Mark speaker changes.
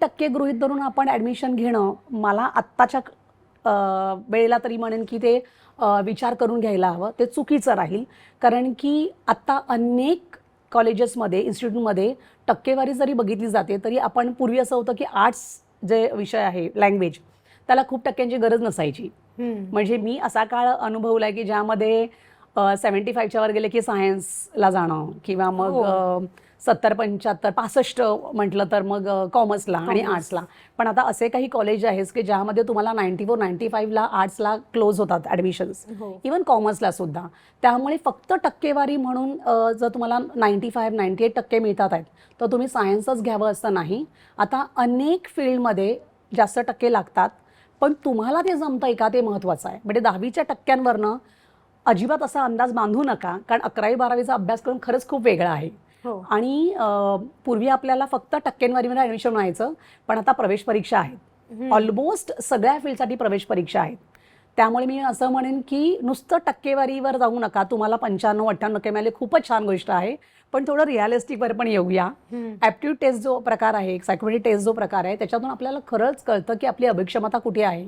Speaker 1: टक्के गृहीत धरून आपण ॲडमिशन घेणं, मला आत्ताच्या वेळेला तरी म्हणेन की ते विचार करून घ्यायला हवं. ते चुकीचं राहील, कारण की आत्ता अनेक कॉलेजेसमध्ये, इन्स्टिट्यूटमध्ये टक्केवारी जरी बघितली जाते तरी आपण पूर्वी असं होतं की आर्ट्स जे विषय आहे, लँग्वेज, त्याला खूप टक्क्यांची गरज नसायची. म्हणजे मी असा काळ अनुभवला आहे की ज्यामध्ये 75च्या वर गेले की सायन्सला जाणं, किंवा मग 70, 75, 65 म्हटलं तर मग कॉमर्सला आणि आर्ट्सला. पण आता असे काही कॉलेज आहेत की ज्यामध्ये तुम्हाला 94, 95ला आर्ट्सला क्लोज होतात ॲडमिशन्स, इवन कॉमर्सला सुद्धा. त्यामुळे फक्त टक्केवारी म्हणून जर तुम्हाला 95, 98% मिळतात आहेत तर तुम्ही सायन्सच घ्यावं असं नाही. आता अनेक फील्डमध्ये जास्त टक्के लागतात, पण तुम्हाला ते जमतंय का ते महत्त्वाचं आहे. म्हणजे 10वीच्या टक्क्यांवरनं अजिबात असा अंदाज बांधू नका, कारण 11वी 12वीचा अभ्यासक्रम खरंच खूप वेगळा आहे. आणि पूर्वी आपल्याला फक्त टक्केवारीवर ॲडमिशन मिळायचं, पण आता प्रवेश परीक्षा आहेत. ऑलमोस्ट सगळ्या फील्डसाठी प्रवेश परीक्षा आहेत. त्यामुळे मी असं म्हणेन की नुसतं टक्केवारीवर जाऊ नका. तुम्हाला 95-98% मिळाले, खूपच छान गोष्ट आहे, पण थोडं रिअलिस्टिकवर पण येऊया. ॲप्टिट्यूड टेस्ट जो प्रकार आहे, सायकोमेट्रिक टेस्ट जो प्रकार आहे, त्याच्यातून आपल्याला खरंच कळतं की आपली अभिक्षमता कुठे आहे.